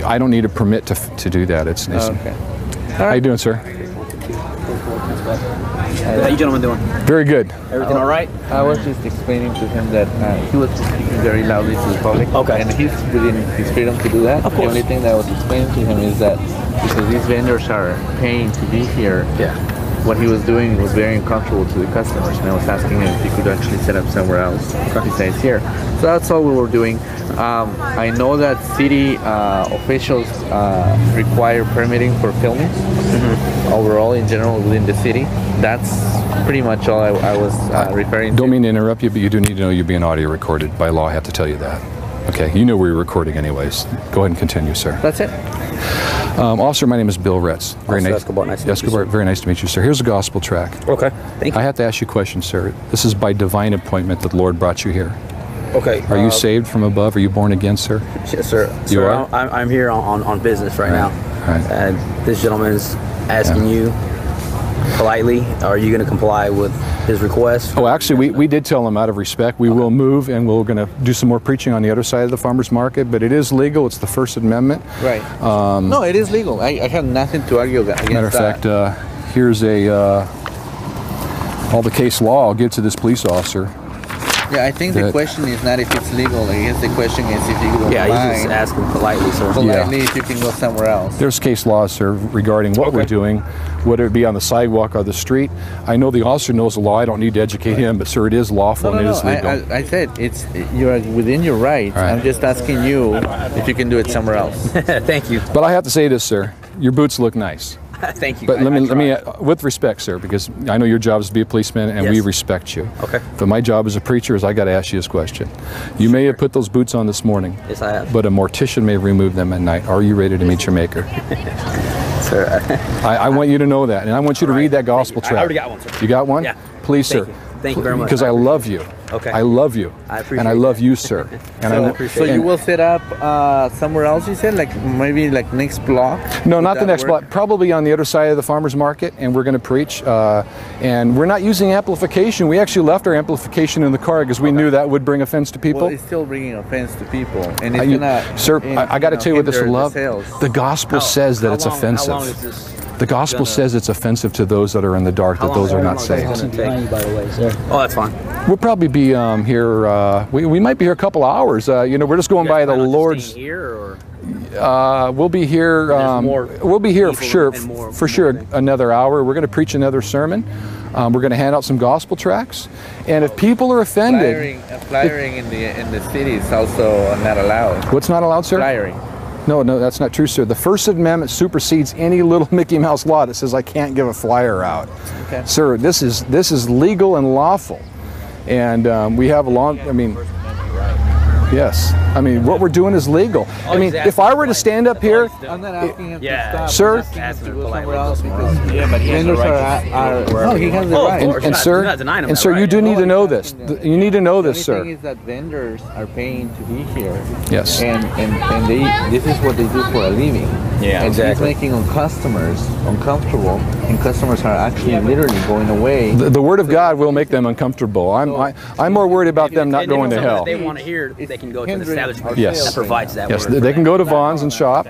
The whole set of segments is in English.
I don't need a permit to do that. It's okay. How you doing, sir? How you gentlemen doing? Very good. Everything all right? I was just explaining to him that he was speaking very loudly to the public. Okay. And he's within his freedom to do that. Of course. The only thing that I was explaining to him is that because these vendors are paying to be here, Yeah. what he was doing was very uncomfortable to the customers, and I was asking him if he could actually set up somewhere else besides here. So that's all we were doing. I know that city officials require permitting for filming overall in general within the city. That's pretty much all I was referring to. Don't mean to interrupt you, but you do need to know you're being audio recorded. By law, I have to tell you that. Okay, you know we're recording anyways. Go ahead and continue, sir. That's it. Officer, my name is Bill Retz. Very nice. Escobar, nice to meet you, Escobar, sir. very nice to meet you, sir. Here's a gospel tract. Okay. Thank you. I have to ask you a question, sir. This is by divine appointment that the Lord brought you here. Okay. Are you saved from above? Are you born again, sir? Yes, sir. You Sir, are? I'm here on business right now. Right. And this gentleman's asking you politely, are you going to comply with his request? Oh, actually, we did tell him out of respect. We will move, and we're going to do some more preaching on the other side of the farmers market, but it is legal. It's the First Amendment. Right. No, it is legal. I have nothing to argue against Matter of that. fact, here's all the case law I'll give to this police officer. Yeah, I think the question is not if it's legal. I guess the question is if you don't Yeah, mind. he's just asking politely, sir. Politely, if you can go somewhere else. There's case law, sir, regarding what we're doing, whether it be on the sidewalk or the street. I know the officer knows the law. I don't need to educate him, but sir, it is lawful and it is legal. I said you're within your rights. Right. I'm just asking you if you can do it somewhere else. Thank you. But I have to say this, sir. Your boots look nice. Thank you. But let me, try. with respect, sir, because I know your job is to be a policeman, and we Yes. respect you. Okay. But my job as a preacher is I got to ask you this question. You may have put those boots on this morning, Yes, I have. but a mortician may remove them at night. Are you ready to meet your Maker? Sir, I want you to know that, and I want you to read that gospel tract. I already got one, sir. You got one? Yeah. Please, Thank sir. you. Thank you very much. Because I love you. Okay. I love you. I appreciate and I love that. you, sir. And So you will set up somewhere else, you said? Like maybe like next block? No, Would not the that next work? block. Probably on the other side of the farmers market, and we're going to preach. And we're not using amplification. We actually left our amplification in the car because we knew that would bring offense to people. Well, it's still bringing offense to people. And it's You- gonna, sir, I got to tell you what this hinder will love. the sales. The gospel says that it's offensive. How long is this? The gospel says it's offensive to those that are in the dark, that those are not saved. By the way, sir. Oh, that's fine. We'll probably be here. We might be here a couple of hours. You know, we're just going by the Lord's. Here, or? We'll be here. more We'll be here for people sure. and more- For sure, another hour. We're going to preach another sermon. We're going to hand out some gospel tracts, and if people are offended, Flyering in the city is also not allowed. what's not allowed, sir? Flyering. No, that's not true, sir. The First Amendment supersedes any little Mickey Mouse law that says I can't give a flyer out. Okay. Sir, this is legal and lawful, and we have a long. I mean, yes. I mean, what we're doing is legal. I mean, if I were to stand up here, I'm not asking him Yeah. to stop. Sir? I'm asking him to go somewhere else because vendors are no, he has the Oh, of right. course. and Not- sure, not denying him and that sir, you right. do need to know Nobody's this. asking them. You need to know The this, only sir. thing is that vendors are paying to be here. Yes. And this is what they do for a living. Yeah, and exactly. he's making customers uncomfortable, and customers are actually literally going away. The Word of God will make them uncomfortable. I'm more worried about them not going to hell. If they want to hear, they can go to an hindering establishment Yes. that provides that Yes, word. they can go to Vaughn's and shop.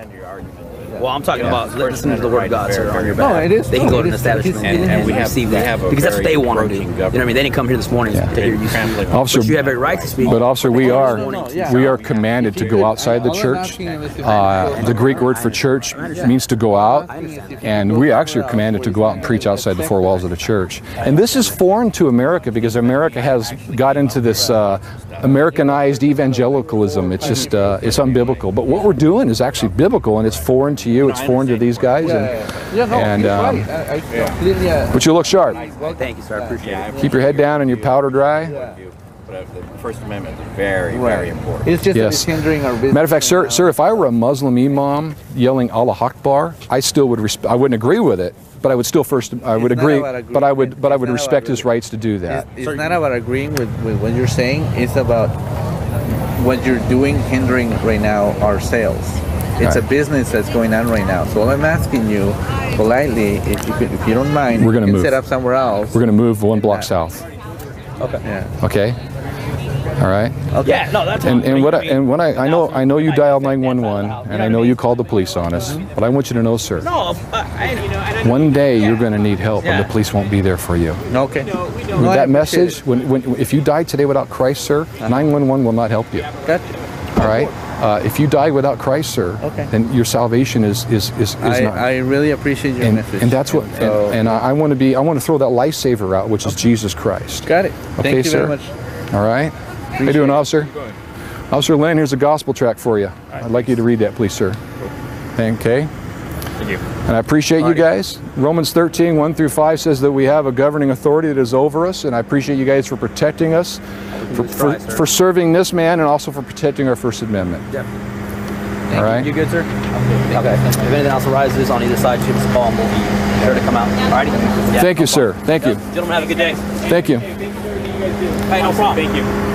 Well, I'm talking about listening to the word of God, sir, on your back. No, it is They can true. go to It an is- establishment and and we receive that because that's what they want to do. You know what I mean? They didn't come here this morning to hear you speak. Officer, But you have every right to speak. but officer, we are yeah. we are commanded to go outside the church. The Greek word for church means to go out, and we actually are commanded to go out and preach outside the four walls of the church. And this is foreign to America because America has got into this Americanized evangelicalism. It's just it's unbiblical. But what we're doing is actually biblical, and it's foreign to you. It's foreign to these guys. But you look sharp. Thank you, sir. I appreciate it. Keep your head down and your powder dry. But the First Amendment is very, very important. It's just Yes. it's hindering our business. Matter of fact, sir, if I were a Muslim imam yelling Allah Akbar, I still would I wouldn't agree with it, but I would still I would It's not agree, about agreement. but I would It's not respect about his rights to do that. It's not about agreeing with what you're saying. It's about what you're doing hindering right now our sales. It's Right. a business that's going on right now. So all I'm asking you politely, if you don't mind, We're gonna you can move. set up somewhere else. We're going to move one block south. Yeah. Okay. All right. Okay. Yeah, no, that's I know you dialed 911, and I know you called the police on us, but I want you to know, sir, one day you're going to need help, and the police won't be there for you. Okay. With that message, if you die today without Christ, sir, 911 will not help you. Gotcha. All right. If you die without Christ, sir, then your salvation is not. I really appreciate your message. And that's what. So, and I want to throw that lifesaver out, which is Jesus Christ. got it. Okay, Thank you sir. very much. All right. How you doing, officer? Officer Lynn, here's a gospel tract for you. I'd like you to read that, please, sir. Okay. Thank you. And I appreciate you guys. Romans 13, 1 through 5 says that we have a governing authority that is over us, and I appreciate you guys for protecting us, for serving this man, and also for protecting our First Amendment. Definitely. All right. You good, sir? Okay. If anything else arises on either side, shoot us a call and we'll be sure to come out. All righty? Yeah, Thank you, sir. Thank you. Gentlemen, have a good day. Thank you. Hey, no problem. Thank you.